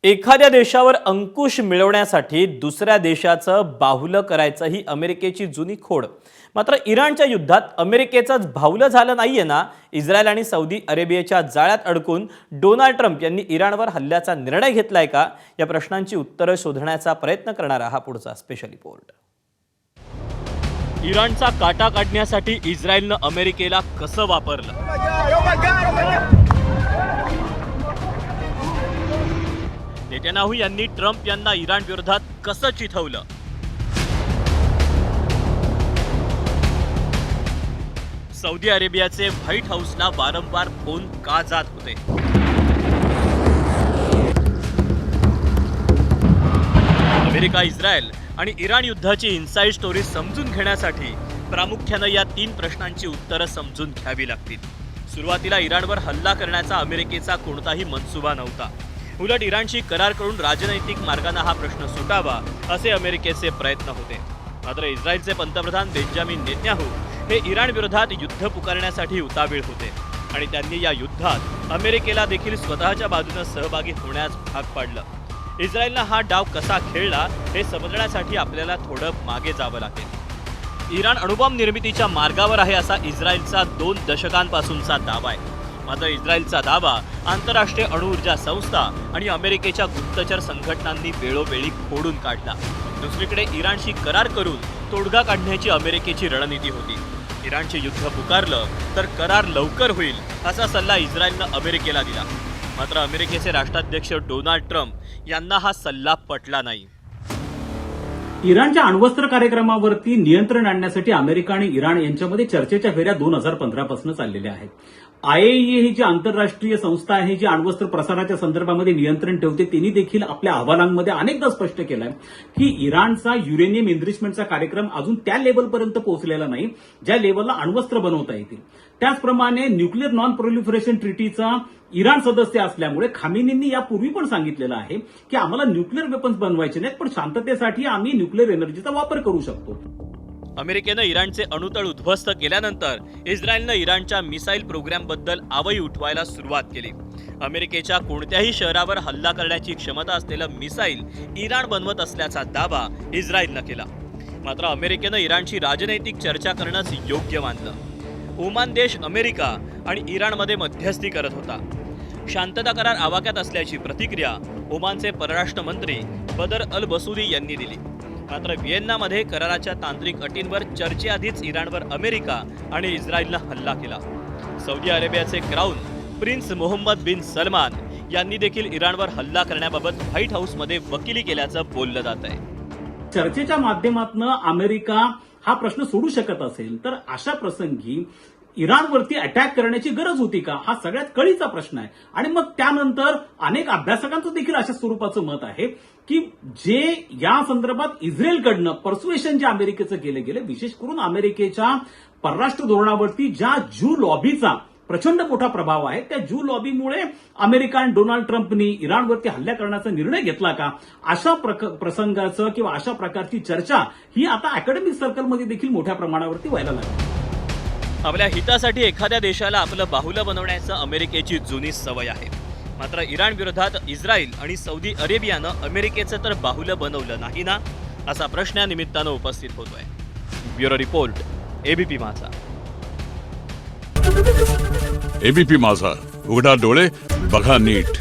एखाद्या देशावर अंकुश मिळवण्यासाठी दुसऱ्या देशाचं बाहुलं करायचं ही अमेरिकेची जुनी खोड. मात्र इराणच्या युद्धात अमेरिकेचंच बाहुलं झालं नाहीये ना. इस्रायल आणि सौदी अरेबियाच्या जाळ्यात अडकून डोनाल्ड ट्रम्प यांनी इराणवर हल्ल्याचा निर्णय घेतलाय का, या प्रश्नांची उत्तरं शोधण्याचा प्रयत्न करणारा हा पुढचा स्पेशल रिपोर्ट. इराणचा काटा काढण्यासाठी इस्रायलनं अमेरिकेला कसं वापरलं, नेतन्याहू यांनी ट्रम्प यांना इराण विरोधात कसं चिथवलं, सौदी अरेबियाचे व्हाईट हाऊसला वारंवार फोन का जात होते, अमेरिका, इस्रायल आणि इराण युद्धाची इनसाइड स्टोरी समजून घेण्यासाठी प्रामुख्यानं या 3 प्रश्नांची उत्तरं समजून घ्यावी लागतील. सुरुवातीला इराणवर हल्ला करण्याचा अमेरिकेचा कोणताही मनसुबा नव्हता. उलट इराणशी करार करून राजनैतिक मार्गाने हा प्रश्न सुटावा असे अमेरिकेचे प्रयत्न होते. मात्र इस्रायलचे पंतप्रधान बेंजामिन नेतन्याहू हे इराण विरोधात युद्ध पुकारण्यासाठी उतावीळ होते आणि त्यांनी या युद्धात अमेरिकेला देखील स्वतःच्या बाजूने सहभागी होण्यास भाग पाडलं. इस्रायलनं हा डाव कसा खेळला हे समजण्यासाठी आपल्याला थोडं मागे जावं लागेल. इराण अणुबॉम्ब निर्मितीच्या मार्गावर आहे असा इस्रायलचा 2 दशकांपासूनचा दावा आहे. मात्र इस्रायलचा दावा आंतरराष्ट्रीय अणुऊर्जा संस्था आणि अमेरिकेच्या गुप्तचर संघटनांनी वेळोवेळी खोडून काढला. दुसरीकडे इराणशी करार करून तोडगा काढण्याची अमेरिकेची रणनीती होती. इराणचे युद्ध पुकारलं तर करार लवकर होईल असा सल्ला इस्रायलनं अमेरिकेला दिला. मात्र अमेरिकेचे राष्ट्राध्यक्ष डोनाल्ड ट्रम्प यांना हा सल्ला पटला नाही. इराणच्या अण्वस्त्र कार्यक्रमावरती नियंत्रण आणण्यासाठी अमेरिका आणि इराण यांच्यामध्ये चर्चेच्या फेऱ्या 2015 पासून चाललेल्या आहेत. IAEA ही जी आंतरराष्ट्रीय संस्था आहे जी अण्वस्त्र प्रसाराच्या संदर्भामध्ये नियंत्रण ठेवते, त्यांनी देखील आपल्या अहवालांमध्ये अनेकदा स्पष्ट केलंय की इराणचा युरेनियम एनरिचमेंटचा कार्यक्रम अजून त्या लेवलपर्यंत पोहोचलेला नाही ज्या लेवलला अण्वस्त्र बनवता येतील. त्याचप्रमाणे न्यूक्लिअर नॉन प्रोलिफरेशन ट्रिटीचा इराण सदस्य असल्यामुळे खामेनींनी यापूर्वी पण सांगितलेलं आहे की आम्हाला न्यूक्लिअर वेपन्स बनवायचे नाहीत, पण शांततेसाठी आम्ही न्यूक्लिअर एनर्जीचा वापर करू शकतो. अमेरिकेनं इराणचे अणुतळ उद्ध्वस्त केल्यानंतर इस्रायलनं इराणच्या मिसाईल प्रोग्रामबद्दल आवई उठवायला सुरुवात केली. अमेरिकेच्या कोणत्याही शहरावर हल्ला करण्याची क्षमता असलेलं मिसाईल इराण बनवत असल्याचा दावा इस्रायलनं केला. मात्र अमेरिकेनं इराणशी राजनैतिक चर्चा करणंच योग्य मानलं. ओमान देश अमेरिका आणि इराणमध्ये मध्यस्थी करत होता. शांतता करार आवाक्यात असल्याची प्रतिक्रिया ओमानचे परराष्ट्र मंत्री बदर अल बसुदी यांनी दिली. मात्र व्हिएन्नामध्ये कराराच्या तांत्रिक अटींवर चर्चेआधीच इराणवर अमेरिका आणि इस्रायलनं हल्ला केला. सौदी अरेबियाचे क्राऊन प्रिन्स मोहम्मद बिन सलमान यांनी देखील इराणवर हल्ला करण्याबाबत व्हाईट हाऊसमध्ये वकिली केल्याचं बोललं जात आहे. चर्चेच्या माध्यमातून अमेरिका हा प्रश्न सोडू शकत असेल तर अशा प्रसंगी इराणवरती अटॅक करण्याची गरज होती का, हा सगळ्यात कळीचा प्रश्न आहे. आणि मग त्यानंतर अनेक अभ्यासकांचं देखील अशा स्वरूपाचं मत आहे की जे या संदर्भात इस्रायलकडनं पर्सुएशन जे अमेरिकेचं केलं गेलं, विशेष करून अमेरिकेच्या परराष्ट्र धोरणावरती ज्या ज्यू लॉबीचा प्रचंड मोठा प्रभाव आहे, त्या ज्यू लॉबीमुळे अमेरिका आणि डोनाल्ड ट्रम्पनी इराणवरती हल्ला करण्याचा निर्णय घेतला का, अशा प्रसंगाचं किंवा अशा प्रकारची चर्चा ही आता अकॅडमिक सर्कलमध्ये देखील मोठ्या प्रमाणावरती व्हायला लागली. आपल्या हितासाठी एखाद्या देशाला आपलं बाहुलं बनवण्याचं अमेरिकेची जुनी सवय आहे. मात्र इराण विरोधात इस्रायल आणि सौदी अरेबियानं अमेरिकेचं तर बाहुलं बनवलं नाही ना, असा प्रश्न या निमित्तानं उपस्थित होतोय. ब्युरो रिपोर्ट, ABP माझा. ABP माझा, उघडा डोळे बघा नीट.